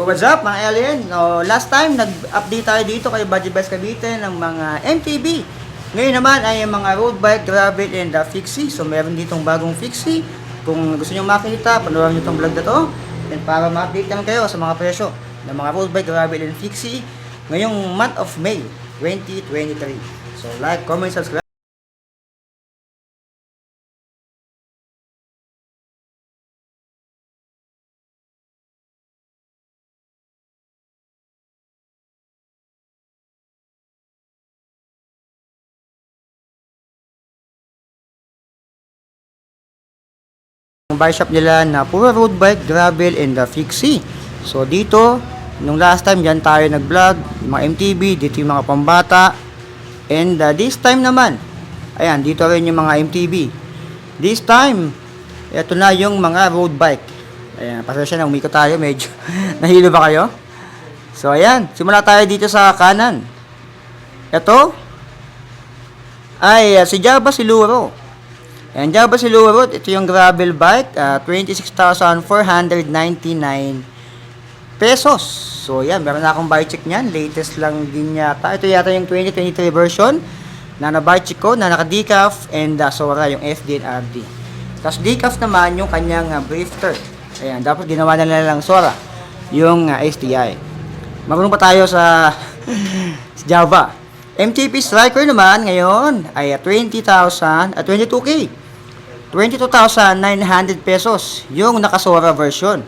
So what's up mga alien? Last time nag-update tayo dito kay Budget Best Cavite ng mga MTB. Ngayon naman ay mga road bike, gravel and fixie. So meron ditong bagong fixie. Kung gusto nyo makita, panoorin nyo itong vlog na to. And para ma-update naman kayo sa mga presyo ng mga road bike, gravel and fixie ngayong month of May 2023. So like, comment, subscribe. Ang bike shop nila na puro road bike, gravel, and fixie. So dito, nung last time dyan tayo nag-vlog, mga MTB, dito yung mga pambata. And this time naman, ayan, dito rin yung mga MTB. This time, ito na yung mga road bike. Ayan, pasensya na, umiko tayo, medyo nahilo ba kayo? So ayan, simula tayo dito sa kanan. Ito, ay si Java Siluro. Ayan, Java Siluro, ito yung gravel bike, 26,499 pesos. So, yan, meron na akong bike check niyan. Latest lang din yata. Ito yata yung 2023 version na na-bike check ko, na naka-decaf and Sora, yung FD and RD. Tapos, decaf naman yung kanyang brifter. Ayan, dapat ginawa na lang Sora, yung STI. Marunong pa tayo sa Java. MTP Striker naman ngayon ay 22,900 pesos yung nakasora version.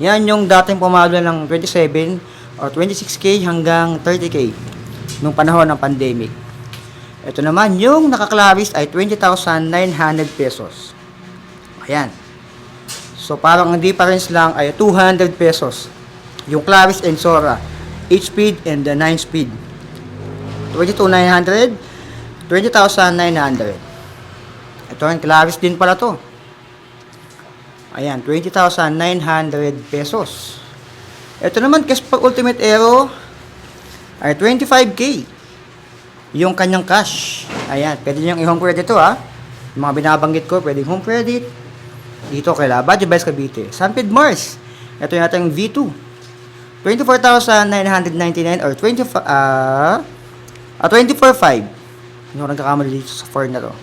Yan yung dating pumalo ng 27 or 26k hanggang 30k nung panahon ng pandemic. Ito naman yung naka-Claris ay 20,900 pesos. Ayan. So parang ang difference lang ay 200 pesos. Yung Claris and Sora, 8-speed and 9-speed. 22,900, 20,900. Ito ang Claris din pala to. Ayan, 20,900 pesos. Ito naman, Kespa Ultimate Aero ay 25k. Yung kanyang cash. Ayan, pwede nyo i-home credit ito ha. Yung mga binabanggit ko, pwede home credit. Dito kay Budget Best Cavite. Sanpid Mars. Ito yung ating V2. 24,999 or 24,500. Hindi ko nagkakamali dito sa 4 na to.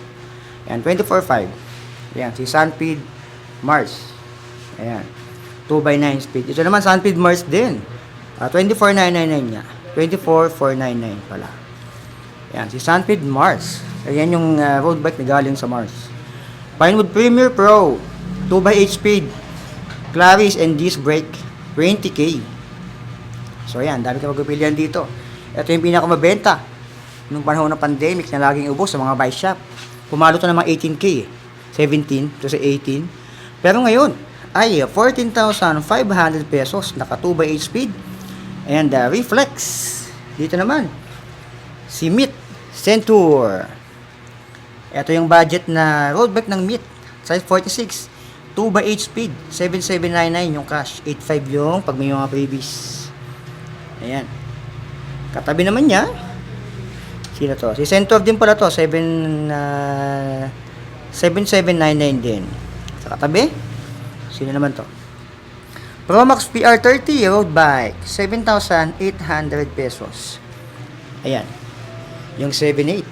Ayan, 24.5. Ayan, si Sanpid Mars. Ayan, 2x9 speed. Ito naman, Sanpid Mars din. 24,999 niya. 24,499 pala. Ayan, si Sanpid Mars. Ayan yung road bike na galing sa Mars. Pinewood Premier Pro. 2x8 speed. Claris and disc brake. 20k. So, ayan, dami ka magpipilian dito. Ito yung pinakamabenta nung panahon ng pandemic na laging ubos sa mga bike shop. Pumalo to ng mga 18k, 17 to sa 18. Pero ngayon ay 14,500 pesos, naka 2x8 speed and reflex. Dito naman si Meet Centur. Ito yung budget na road bike ng Meet, size 46, 2x8 speed, 7,799 yung cash, 8,500 yung pag may mga freebies. Ayan, katabi naman niya, sino to? Si Centur din pala to. 7,799 din. Sa katabi, sino naman to? Promax PR30 road bike. 7,800 pesos. Ayan. Yung 7.8.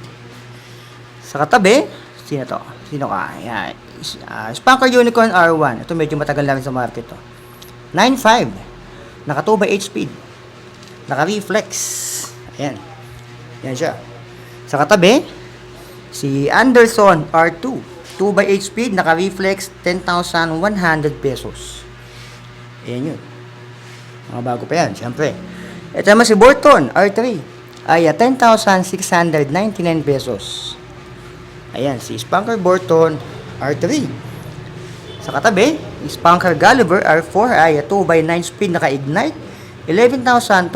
Sa katabi, sino to? Sino ka? Ayan. Spanker Unicorn R1. Ito medyo matagal na rin sa market to. 9.5. Naka 2x8 speed. Naka reflex. Ayan. Yan siya. Sa katabi, si Anderson R2, 2x8 speed, naka-reflex, 10,100 pesos. Ayan yun. Mga bago pa yan, syempre. Ito naman si Burton R3, ay 10,699 pesos. Ayan, si Spanker Burton R3. Sa katabi, Spanker Gulliver R4, ay 2x9 speed, naka-ignite, 11,299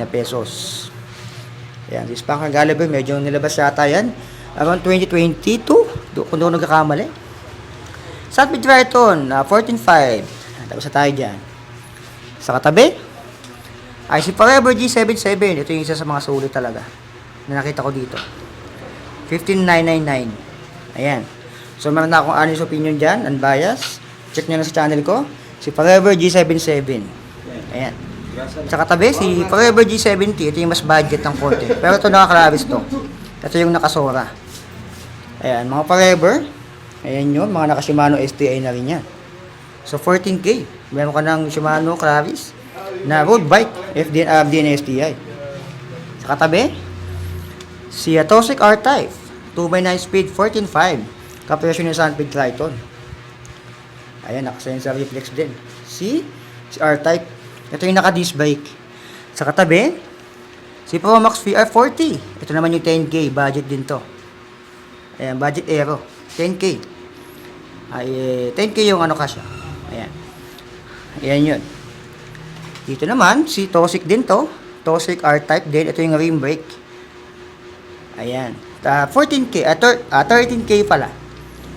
pesos. Ayan, si Spanker Gulliver, medyo nilabas yata yan. Around 2022, kung doon nagkakamali. Sanpid Triton, 14.5. Tapos na tayo dyan. Sa katabi, ay si Forever G77. Ito yung isa sa mga sulit talaga na nakita ko dito. 15,999. Ayan. So, meron na akong honest opinion dyan, unbiased. Check nyo na sa channel ko. Si Forever G77. Ayan. Sa katabi, si Forever G70. Ito yung mas budget ng konti. Pero ito naka-Claris to. Ito yung nakasora. Ayan, mga Forever. Ayan yun, mga naka-Shimano STI na rin yan. So, 14K. Meron ka ng Shimano Claris na road bike, FDN STI. Sa katabi, si Toshic R-Type. 2x9 speed, 14.5. Kapresyo ni Sunpeed Triton. Ayan, naka-sensor reflex din. Si R-Type. Ito yung naka-disc brake. Sa katabi, si Promax VR40. Ito naman yung 10K. Budget din to. Ayan, budget Aero. 10K. Ay, 10K yung ano ka siya. Ayan. Ayan yun. Dito naman, si Toshic din to. Toshic R-Type din. Ito yung rim brake. Ayan. 14K. 13K pala.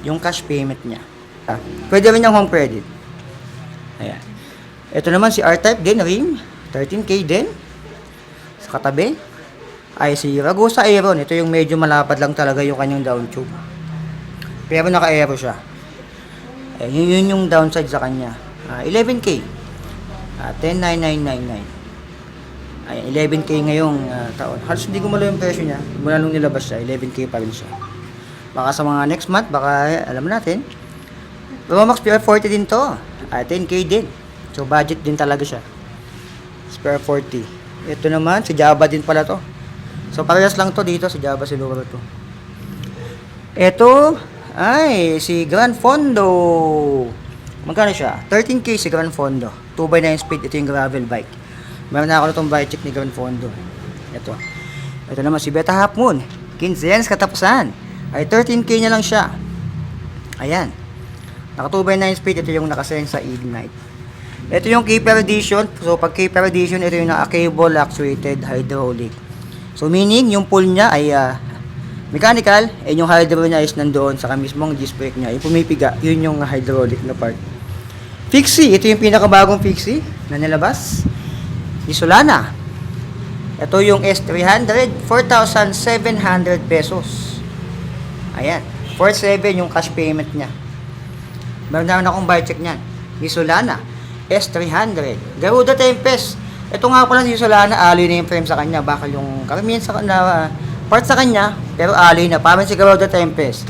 Yung cash payment niya. Pwede rin yung home credit. Ayan. Ito naman si R-Type din, rim. 13K din. Sa katabi, ay si Ragusa Aeron. Ito yung medyo malapad lang talaga yung kanyang down tube. Pero naka-aero siya. Yun yung downside sa kanya. 11K. 10,999. Ay, 11K ngayong taon. Halos hindi ko malo yung presyo niya. Mula nung nilabas siya, 11K pa rin siya. Baka sa mga next month, baka alam natin. Promax PR40 din to. 10K din. So, budget din talaga siya. Spare 40. Ito naman, si Java din pala to. So, parehas lang to dito. Si Java siguro to. Ito, ay, si Gran Fondo. Magkano siya? 13K si Gran Fondo. 2x9 speed. Ito yung gravel bike. Meron na ako itong bike check ni Gran Fondo. Ito. Ito naman si Beta Half Moon. 15 yens katapusan. Ay, 13K na lang siya. Ayan. Naka 2x9 speed. Ito yung nakasend sa Ignite. Ito yung Keeper Edition. So, pag Keeper Edition, ito yung naka-cable actuated hydraulic. So, meaning, yung pull niya ay mechanical, and yung hydro niya is nandoon sa mismong disc brake niya. Yung pumipiga, yun yung hydraulic na part. Fixie, ito yung pinakabagong Fixie na nilabas. Ni Solana. Ito yung S300, 4,700 pesos. Ayan, 4,700 yung cash payment niya. Meron naman akong buy check niyan. Ni Solana. S300. Garuda Tempest. Ito nga pala si Solana, alloy na yung frame sa kanya. Bakal yung karamihan sa part sa kanya, pero alloy na. Parang si Garuda Tempest.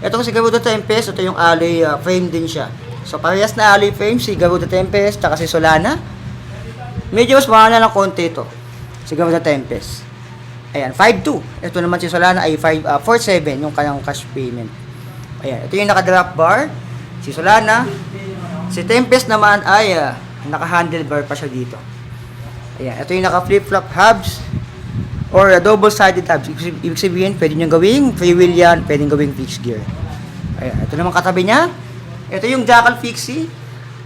Itong si Garuda Tempest, ito yung alloy frame din siya. So, parehas na alloy frame si Garuda Tempest, tsaka si Solana. Medyo mas mahal na ng konti ito. Si Garuda Tempest. Ayan, 5.2. Ito naman si Solana ay 4.7 yung kanyang cash payment. Ayan, ito yung naka-drop bar. Si Solana. Si Tempest naman ay naka-handlebar pa siya dito. Ayan, ito yung naka-flip-flop hubs or double-sided hubs. Ibig sabihin, pwede nyo gawing free wheel yan, pwede nyo gawing fixed gear. Ayan, ito naman katabi niya. Ito yung Jackal Fixie,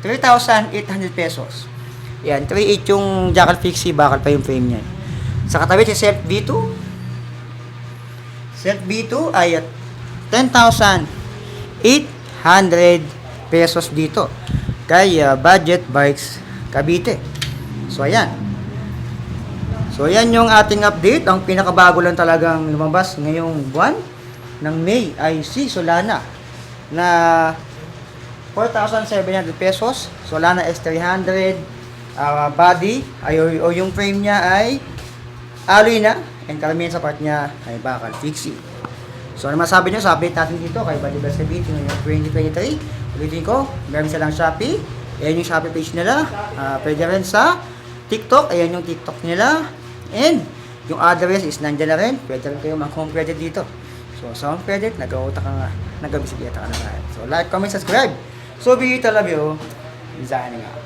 3,800 pesos. Ayan, 3.8 yung Jackal Fixie, bakal pa yung frame niya. Sa katabi, si Self V2. Self V2 ay 10,800 pesos dito kay Budget Bikes Cavite. So ayan. So ayan yung ating update. Ang pinakabago lang talagang lumabas ngayong buwan ng May ay si Solana na 4,700 pesos. Solana S300 body ay o yung frame niya ay alloy na, and karamihan sa part niya ay bakal fixie. So ano masabi nyo sa update natin dito kay Budget Bikes Cavite ngayong 2023? Ulitin ko, meron silang Shopee. Ayan yung Shopee page nila. Pwede rin sa TikTok. Ayan yung TikTok nila. And yung address is nandyan na rin. Pwede rin kayo mag-home credit dito. So, sa home credit, nag-auta ka nga. Nag-bisikleta ka na rin. So, like, comment, subscribe. So, be it, I love you. Designing out.